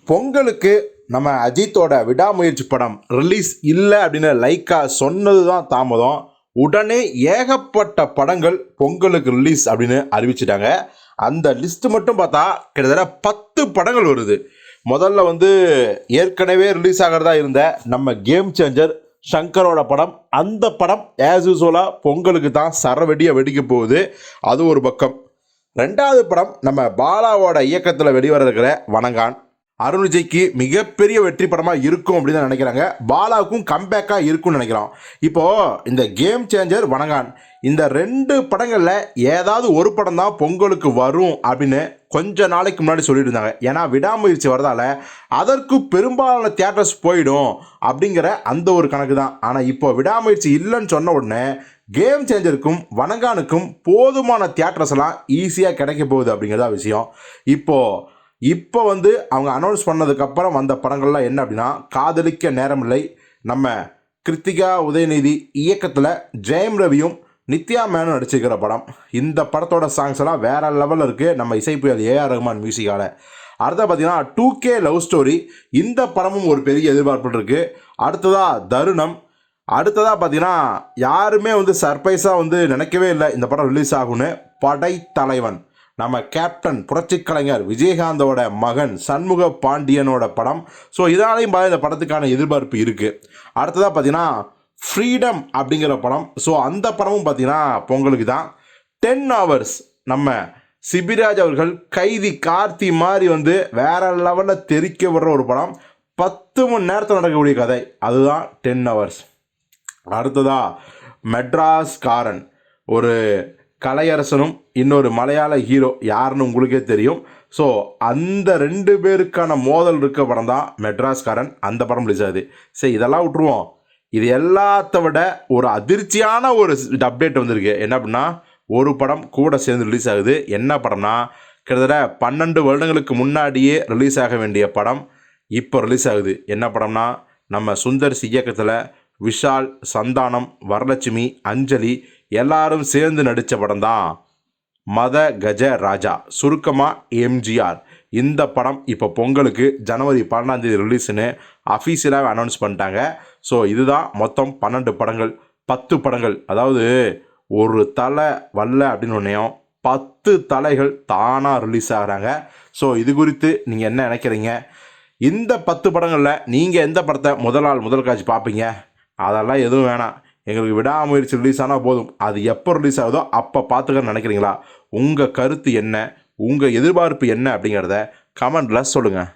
பொங்கலுக்கு நம்ம அஜித்தோட விடாமுயற்சி படம் ரிலீஸ் இல்லை அப்படின்னு லைக்கா சொன்னது தான் தாமதம். உடனே ஏகப்பட்ட படங்கள் பொங்கலுக்கு ரிலீஸ் அப்படின்னு அறிவிச்சிட்டாங்க. அந்த லிஸ்ட் மட்டும் பார்த்தா கிட்டத்தட்ட 10 படங்கள் வருது. முதல்ல ஏற்கனவே ரிலீஸ் ஆகிறதா இருந்த நம்ம கேம் சேஞ்சர் ஷங்கரோட படம். அந்த படம் ஆஸ் யூசுவலாக பொங்கலுக்கு தான் சரவெடியை வெடிக்க போகுது. அது ஒரு பக்கம். ரெண்டாவது படம் நம்ம பாலாவோட இயக்கத்தில் வெளிவர இருக்கிற வணங்கான். அருண் விஜய்க்கு மிகப்பெரிய வெற்றி படமாக இருக்கும் அப்படின்னு தான் நினைக்கிறாங்க. பாலாவுக்கும் கம்பேக்காக இருக்கும்னு நினைக்கிறோம். இப்போது இந்த கேம் சேஞ்சர் வணங்கான் இந்த 2 படங்களில் ஏதாவது ஒரு படம் தான் பொங்கலுக்கு வரும் அப்படின்னு கொஞ்ச நாளைக்கு முன்னாடி சொல்லிட்டு இருந்தாங்க. ஏன்னா விடாமுயற்சி வரதால அதற்கு பெரும்பாலான தியேட்டர்ஸ் போயிடும் அப்படிங்கிற அந்த ஒரு கணக்கு தான். ஆனால் இப்போ விடாமுயற்சி இல்லைன்னு சொன்ன உடனே கேம் சேஞ்சருக்கும் வணங்கானுக்கும் போதுமான தியேட்டர்ஸ் எல்லாம் ஈஸியாக கிடைக்க போகுது அப்படிங்கிறதா விஷயம். இப்போ அவங்க அனௌன்ஸ் பண்ணதுக்கப்புறம் வந்த படங்கள்லாம் என்ன அப்படின்னா, காதலிக்க நேரமில்லை, நம்ம கிருத்திகா உதயநிதி இயக்கத்தில் ஜெயம் ரவியும் நித்யா மேனும் நடிச்சிருக்கிற படம். இந்த படத்தோட சாங்ஸ் எல்லாம் வேற லெவலில் இருக்குது நம்ம இசைப்புயல் ஏஆர் ரஹ்மான் மியூசிக்கால். அடுத்த பார்த்தீங்கன்னா 2K லவ் ஸ்டோரி. இந்த படமும் ஒரு பெரிய எதிர்பார்ப்பு இருக்குது. அடுத்ததாக தருணம். அடுத்ததாக பார்த்தீங்கன்னா யாருமே சர்ப்ரைஸாக நினைக்கவே இல்லை இந்த படம் ரிலீஸ் ஆகும்னு, படைத்தலைவன். நம்ம கேப்டன் புரட்சி கலைஞர் விஜயகாந்தோட மகன் சண்முக பாண்டியனோட படம். ஸோ இதனாலையும் இந்த படத்துக்கான எதிர்பார்ப்பு இருக்குது. அடுத்ததாக பார்த்தீங்கன்னா ஃப்ரீடம் அப்படிங்கிற படம். ஸோ அந்த படமும் பார்த்தீங்கன்னா பொங்கலுக்கு தான். 10 hours நம்ம சிபிராஜ் அவர்கள் கைதி கார்த்தி மாதிரி வேற லெவலில் தெரிக்க விடுற ஒரு படம். 10 மணி நேரத்தில் நடக்கக்கூடிய கதை, அதுதான் 10 hours. அடுத்ததா மெட்ராஸ் காரன். ஒரு கலையரசனும் இன்னொரு மலையாள ஹீரோ யாருன்னு உங்களுக்கே தெரியும். ஸோ அந்த 2 பேருக்கான மோதல் இருக்க படம் தான் மெட்ராஸ்காரன். அந்த படம் ரிலீஸ் ஆகுது. சரி, இதெல்லாம் விட்டுருவோம். இது எல்லாத்த விட ஒரு அதிர்ச்சியான ஒரு அப்டேட் வந்திருக்கு. என்ன அப்படின்னா, ஒரு படம் கூட சேர்ந்து ரிலீஸ் ஆகுது. என்ன படம்னா, கிட்டத்தட்ட 12 வருடங்களுக்கு முன்னாடியே ரிலீஸ் ஆக வேண்டிய படம் இப்போ ரிலீஸ் ஆகுது. என்ன படம்னா, நம்ம சுந்தர் சி இயக்கத்தில் விஷால், சந்தானம், வரலட்சுமி, அஞ்சலி எல்லாரும் சேர்ந்து நடித்த படம் தான் மத கஜ ராஜா, சுருக்கமாக எம்ஜிஆர். இந்த படம் இப்போ பொங்கலுக்கு ஜனவரி 12 ரிலீஸ்னு அஃபீஷியலாக அனௌன்ஸ் பண்ணிட்டாங்க. ஸோ இதுதான் மொத்தம் 12 படங்கள். 10 படங்கள், அதாவது ஒரு தலை வரல அப்படின்னு ஒன்றையும் 10 தலைகள் தானாக ரிலீஸ் ஆகிறாங்க. ஸோ இது குறித்து நீங்கள் என்ன நினைக்கிறீங்க? இந்த 10 படங்களில் நீங்கள் எந்த படத்தை முதல் காட்சி பார்ப்பீங்க? அதெல்லாம் எதுவும் வேணாம், எங்களுக்கு விடாமுயற்சி ரிலீஸ் ஆனால் போதும், அது எப்போ ரிலீஸ் ஆகுதோ அப்போ பார்த்துக்கன்னு நினைக்கிறீங்களா? உங்கள் கருத்து என்ன? உங்கள் எதிர்பார்ப்பு என்ன அப்படிங்கிறத கமெண்டில் சொல்லுங்கள்.